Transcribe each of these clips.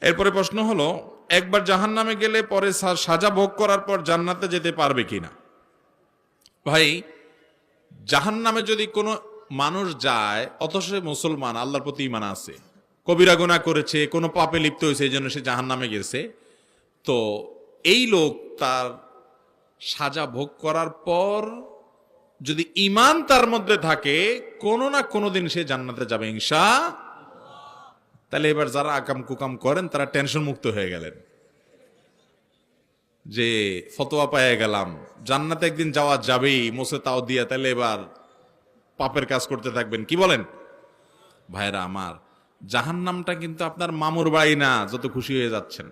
এরপরে প্রশ্ন হলো, একবার জাহান্নামে গেলে পরে সাজা ভোগ করার পর জান্নাতে যেতে পারবে কিনা? ভাই, জাহান্নামে যদি কোনো মানুষ যায় অথচ সে মুসলমান, আল্লাহর প্রতি ঈমান আছে, কবিরা গুনাহ করেছে, কোনো পাপে লিপ্ত হয়েছে, এই জন্য সে জাহান্নামে গেছে, তো এই লোক তার সাজা ভোগ করার পর যদি ঈমান তার মধ্যে থাকে, কোনো না কোনো দিন সে জান্নাতে যাবে ইনশাআল্লাহ। তাহলে এবার যারা আকাম কুকাম করেন তারা টেনশন মুক্ত হয়ে গেলেন যে ফতোয়া পেয়ে গেলাম, জান্নাতে একদিন যাওয়া যাবেই, মোসে তাও দিয়া, তাহলে এবার পাপের কাজ করতে থাকবেন। কি বলেন ভাইরা আমার? জাহান্নামটা কিন্তু আপনার মামুর বাড়ি না, যত খুশি হয়ে যাচ্ছেন,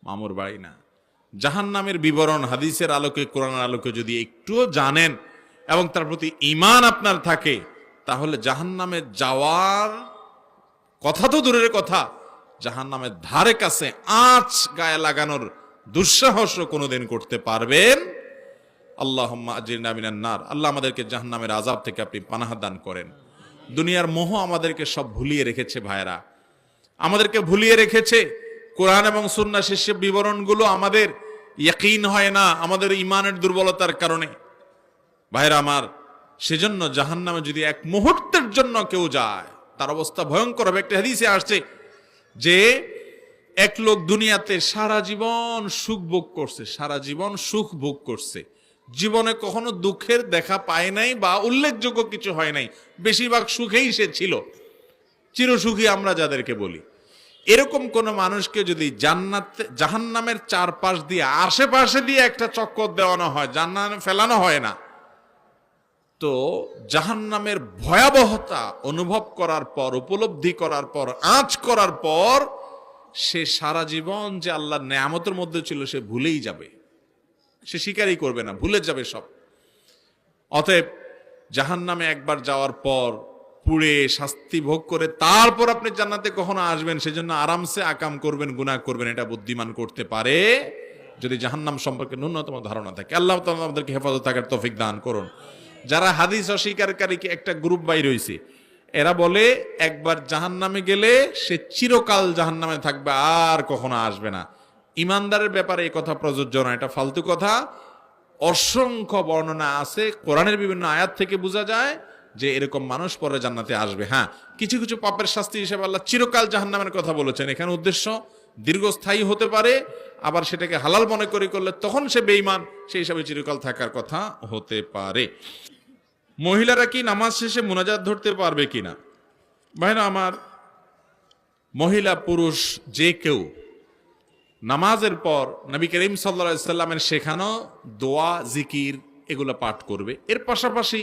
মামুর বাড়ি না। জাহান্নামের বিবরণ হাদিসের আলোকে, কোরআনের আলোকে যদি একটুও জানেন এবং তার প্রতি ঈমান আপনার থাকে, তাহলে জাহান্নামে যাওয়ার কথা তো দূরের কথা, জাহান্নামের ধারে কাছে আঁচ গায়ে লাগানোর দুঃসাহসও কোনোদিন করতে পারবেন। আল্লাহুম্মা আজিরনা মিনান নার। আল্লাহ আমাদেরকে জাহান্নামের আযাব থেকে আপনি পানাহ দান করেন। দুনিয়ার মোহ আমাদেরকে সব ভুলিয়ে রেখেছে ভাইরা, আমাদেরকে ভুলিয়ে রেখেছে। কোরআন এবং সুন্নাহ শীর্ষক বিবরণগুলো আমাদের ইয়াকিন হয় না, আমাদের ঈমানের দুর্বলতার কারণে। ভাইরা আমার, সেজন্য জাহান্নামে যদি এক মুহূর্তের জন্য কেউ যায়, তার অবস্থা ভয়ঙ্কর হবে। একটা হাদিসে আসছে যে এক লোক দুনিয়াতে সারা জীবন সুখ ভোগ করছে, সারা জীবন সুখ ভোগ করছে, জীবনে কখনো দুঃখের দেখা পায় নাই বা উল্লেখযোগ্য কিছু হয় নাই, বেশিরভাগ সুখেই সে ছিল, চিরসুখী আমরা যাদেরকে বলি। এরকম কোন মানুষকে যদি জাহান্নামের চারপাশ দিয়ে, আশেপাশে দিয়ে একটা চক্কর দেওয়ানো হয়, জাহান্নামে ফেলানো হয় না, তো জাহান্নামের ভয়াবহতা অনুভব করার পর, উপলব্ধি করার পর, আঁচ করার পর, সে সারা জীবন যে আল্লাহর নেয়ামতের মধ্যে ছিল সে ভুলেই যাবে, সে স্বীকারই করবে না, ভুলে যাবে সব। অতএব জাহান্নামে একবার যাওয়ার পর পুড়ে শাস্তি ভোগ করে তারপর আপনি জান্নাতে কখনো আসবেন, সেজন্য আরামসে আকাম করবেন, গুনাহ করবেন, এটা বুদ্ধিমান করতে পারে যদি জাহান্নাম সম্পর্কে ন্যূনতম ধারণা থাকে। আল্লাহ তাআলা আমাদেরকে হেফাজত থাকার তৌফিক দান করুন। যারা হাদিস অস্বীকারী একটা গ্রুপ বাইর হইছে, এরা বলে একবার জাহান্নামে গেলে সে চিরকাল জাহান্নামে থাকবে, আর কখনো আসবে না। ইমানদারের ব্যাপারে এই কথা প্রযোজ্য না, এটা ফালতু কথা। অসংখ্য বর্ণনা আছে, কোরআনের বিভিন্ন আয়াত থেকে বোঝা যায় যে এরকম মানুষ পরে জান্নাতে আসবে। হ্যাঁ, কিছু কিছু পাপের শাস্তি হিসেবে আল্লাহ চিরকাল জাহান্নামের কথা বলেছেন। এখানে উদ্দেশ্য দীর্ঘস্থায়ী হতে পারে, আবার সেটাকে হালাল মনে করলে তখন সে বেঈমান, সেই হিসাবে চিরকাল থাকার কথা হতে পারে। মহিলারা কি নামাজ শেষে মুনাজাত ধরতে পারবে কিনা? ভাইরা আমার, মহিলা পুরুষ যে কেউ নামাজের পর নবী করিম সাল্লাল্লাহু আলাইহি সাল্লামের শেখানো দোয়া, জিকির এগুলো পাঠ করবে। এর পাশাপাশি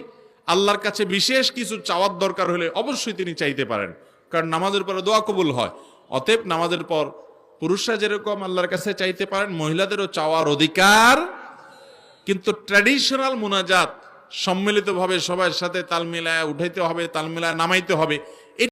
আল্লাহর কাছে বিশেষ কিছু চাওয়ার দরকার হলে অবশ্যই তিনি চাইতে পারেন, কারণ নামাজের পরে দোয়া কবুল হয়। অতএব নামাজের পর পুরুষরা যেরকম আল্লাহর কাছে চাইতে পারেন, মহিলাদেরও চাওয়ার অধিকার। কিন্তু ট্র্যাডিশনাল মুনাজাত সম্মিলিতভাবে সবার সাথে তাল মিলায় উঠাইতে হবে, তাল মিলায় নামাইতে হবে,